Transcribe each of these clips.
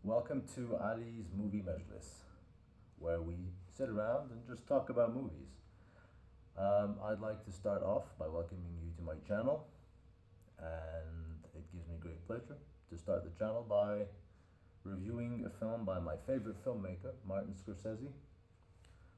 Welcome to Ali's Movie Majlis, where we sit around and just talk about movies. I'd like to start off by welcoming you to my channel, and it gives me great pleasure to start the channel by reviewing a film by my favorite filmmaker, Martin Scorsese,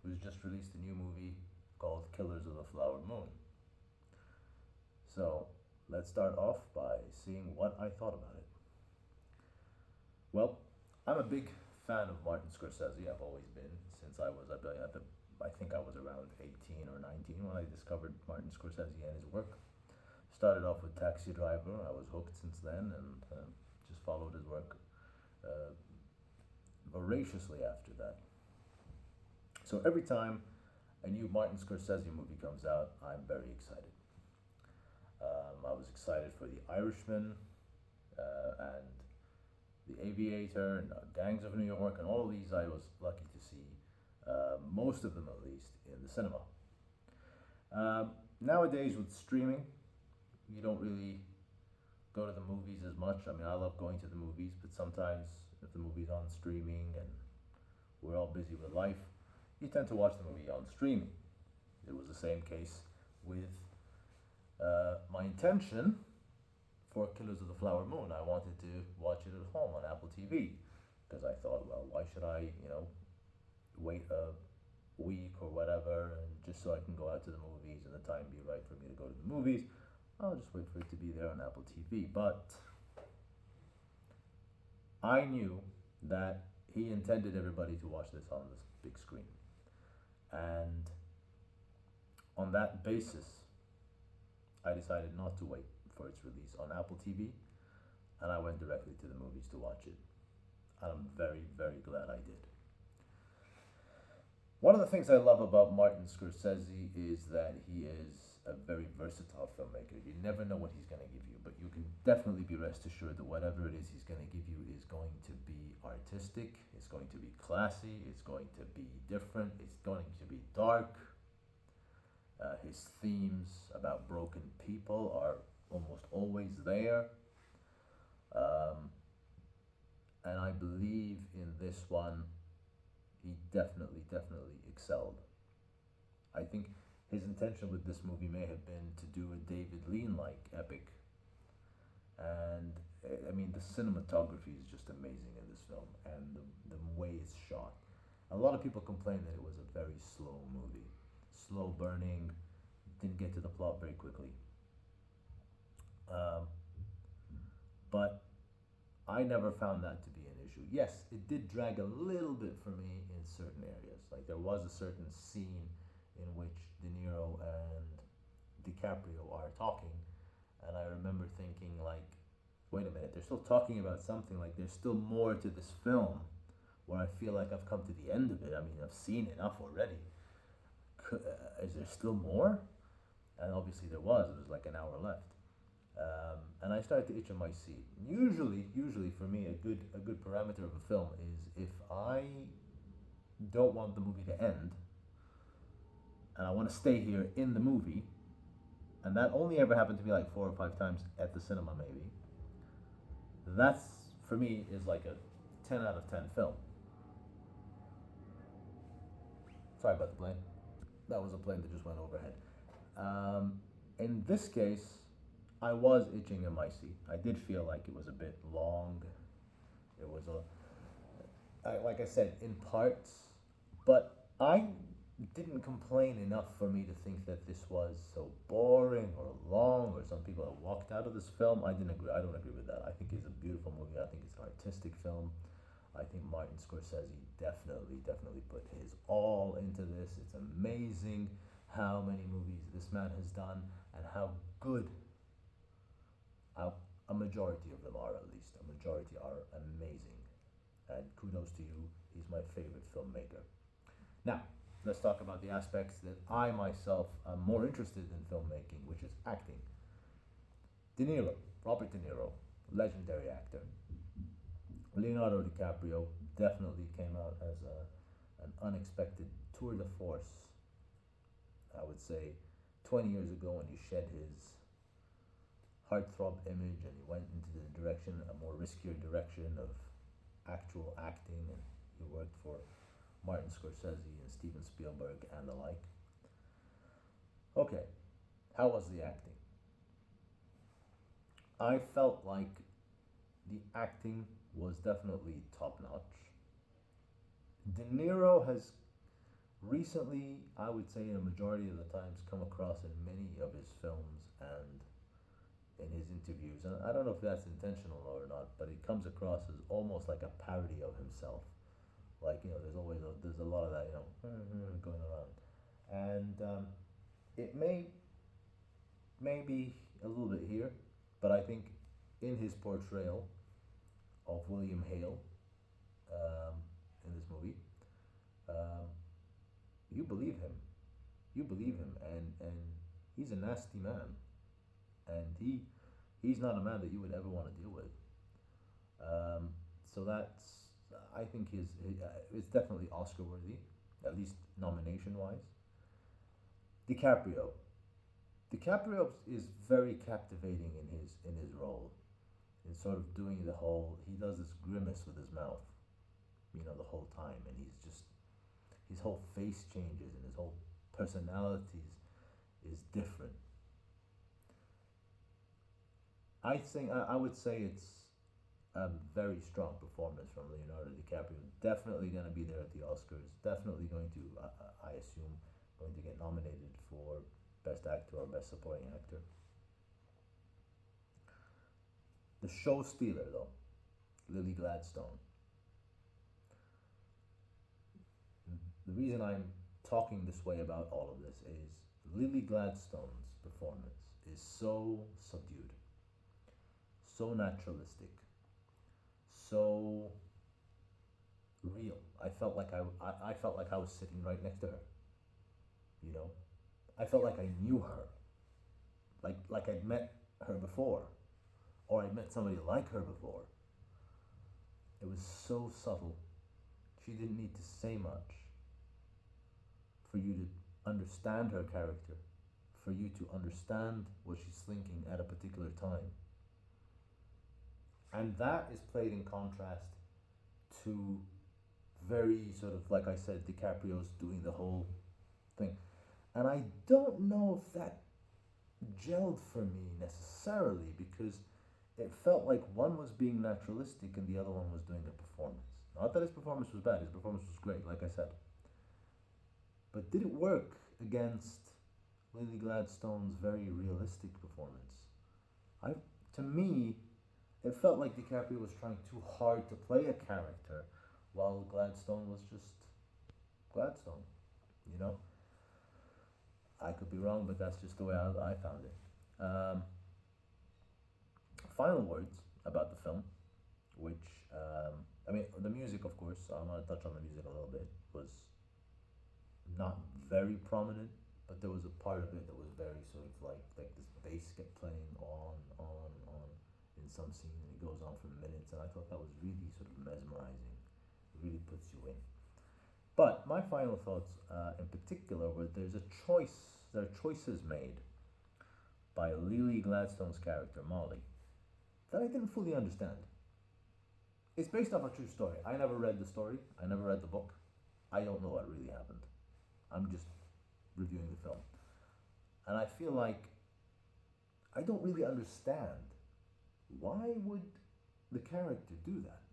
who's just released a new movie called Killers of the Flower Moon. So, let's start off by seeing what I thought about it. Well, I'm a big fan of Martin Scorsese. I've always been since I think I was around 18 or 19 when I discovered Martin Scorsese and his work. Started off with Taxi Driver. I was hooked since then and just followed his work uh, voraciously after that. So every time a new Martin Scorsese movie comes out, I'm very excited. I was excited for The Irishman and The Aviator and Gangs of New York, and all of these I was lucky to see, most of them at least, in the cinema. Nowadays, with streaming, you don't really go to the movies as much. I mean, I love going to the movies, but sometimes if the movie's on streaming and we're all busy with life, you tend to watch the movie on streaming. It was the same case with my intention for Killers of the Flower Moon. I wanted to watch it at home on Apple TV because I thought, well, why should I wait a week or whatever, and just so I can go out to the movies and the time be right for me to go to the movies? I'll just wait for it to be there on Apple TV. But I knew that he intended everybody to watch this on this big screen. And on that basis, I decided not to wait for its release on Apple TV, and I went directly to the movies to watch it. And I'm very, very glad I did. One of the things I love about Martin Scorsese is that he is a very versatile filmmaker. You never know what he's going to give you, but you can definitely be rest assured that whatever it is he's going to give you is going to be artistic, it's going to be classy, it's going to be different, it's going to be dark. His themes about broken people are almost always there. And I believe in this one, he definitely excelled. I think his intention with this movie may have been to do a David Lean like epic. And I mean, the cinematography is just amazing in this film, and the way it's shot. A lot of people complain that it was a very slow movie, slow burning, didn't get to the plot very quickly. Um, but I never found that to be an issue. Yes, it did drag a little bit for me in certain areas. Like there was a certain scene in which De Niro and DiCaprio are talking, and I remember thinking like, wait a minute, they're still talking about something. Like there's still more to this film, where I feel like I've come to the end of it. I mean, I've seen enough already. Is there still more? And obviously there was. It was like an hour left. And I started to itch on my seat. Usually for me, a good parameter of a film is if I don't want the movie to end, and I want to stay here in the movie, and that only ever happened to me like 4 or 5 times at the cinema, maybe. That's for me is like a 10 out of 10 film. Sorry about the plane. That was a plane that just went overhead. Um, in this case, I was itching in my seat. I did feel like it was a bit long. It was like I said, in parts, but I didn't complain enough for me to think that this was so boring or long, or some people have walked out of this film. I didn't agree. I don't agree with that. I think it's a beautiful movie. I think it's an artistic film. I think Martin Scorsese definitely put his all into this. It's amazing how many movies this man has done and how good a majority of them are, at least. A majority are amazing. And kudos to you. He's my favorite filmmaker. Now, let's talk about the aspects that I myself am more interested in filmmaking, which is acting. De Niro, Robert De Niro, legendary actor. Leonardo DiCaprio definitely came out as an unexpected tour de force, I would say, 20 years ago when he shed his heartthrob image and he went into the direction, a more riskier direction of actual acting, and he worked for Martin Scorsese and Steven Spielberg and the like. Okay, how was the acting? I felt like the acting was definitely top notch. De Niro has recently, I would say, in a majority of the times, come across in many of his films and in his interviews, and I don't know if that's intentional or not, but it comes across as almost like a parody of himself. Like, there's a lot of that, going around, and it may be a little bit here, but I think in his portrayal of William Hale, um, in this movie, um, you believe him. You believe him, and he's a nasty man, and he's not a man that you would ever want to deal with. So that's, I think it's definitely Oscar worthy, at least nomination wise. DiCaprio. DiCaprio is very captivating in his role. In sort of doing the whole, he does this grimace with his mouth, the whole time, and his whole face changes and his whole personality is different. I would say it's a very strong performance from Leonardo DiCaprio. Definitely going to be there at the Oscars. Definitely going to, I assume, going to get nominated for Best Actor or Best Supporting Actor. The show stealer, though, Lily Gladstone. The reason I'm talking this way about all of this is Lily Gladstone's performance is so subdued, so naturalistic, so real. I felt like I was sitting right next to her. You know, I felt like I knew her, like I'd met her before, or I'd met somebody like her before. It was so subtle. She didn't need to say much for you to understand her character, for you to understand what she's thinking at a particular time. And that is played in contrast to very sort of, like I said, DiCaprio's doing the whole thing. And I don't know if that gelled for me necessarily because it felt like one was being naturalistic and the other one was doing a performance. Not that his performance was bad, his performance was great, like I said. But did it work against Lily Gladstone's very realistic performance? I, to me, it felt like DiCaprio was trying too hard to play a character, while Gladstone was just Gladstone. You know, I could be wrong, but that's just the way I found it. Final words about the film, which I mean, the music, of course. I want to touch on the music a little bit. Was not very prominent, but there was a part of it that was very sort of like this bass kept playing on in some scene, and it goes on for minutes, and I thought that was really sort of mesmerizing. It really puts you in. But my final thoughts, in particular, were there's a choice. There are choices made by Lily Gladstone's character Molly that I didn't fully understand. It's based off a true story. I never read the story. I never read the book. I don't know what really happened. I'm just reviewing the film. And I feel like I don't really understand why would the character do that?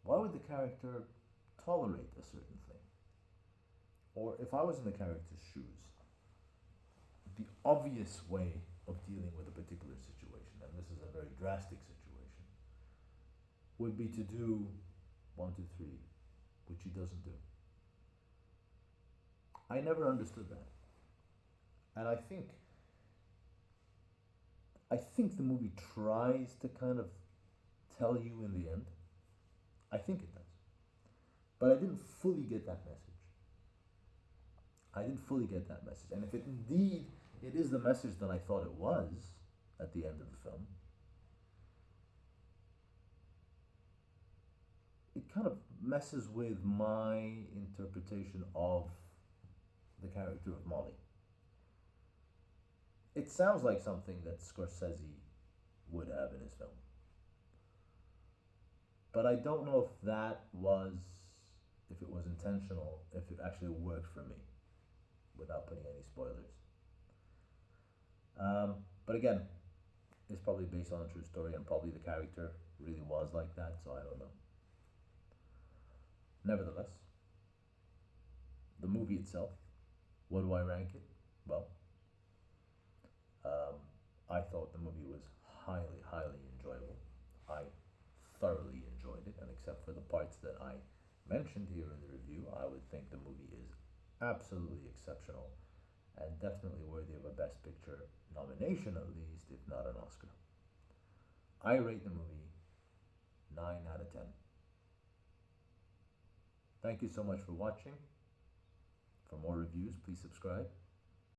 Why would the character tolerate a certain thing? Or if I was in the character's shoes, the obvious way of dealing with a particular situation, and this is a very drastic situation, would be to do one, two, three, which he doesn't do. I never understood that. And I think the movie tries to kind of tell you in the end. I think it does. But I didn't fully get that message. I didn't fully get that message. And if it indeed it is the message that I thought it was at the end of the film, it kind of messes with my interpretation of the character of Molly. It sounds like something that Scorsese would have in his film. But I don't know if that was, if it was intentional, if it actually worked for me without putting any spoilers. But again, it's probably based on a true story, and probably the character really was like that, so I don't know. Nevertheless, the movie itself, what do I rank it? Well, um, I thought the movie was highly, highly enjoyable. I thoroughly enjoyed it, and except for the parts that I mentioned here in the review, I would think the movie is absolutely exceptional and definitely worthy of a Best Picture nomination, at least, if not an Oscar. I rate the movie 9 out of 10. Thank you so much for watching. For more reviews, please subscribe.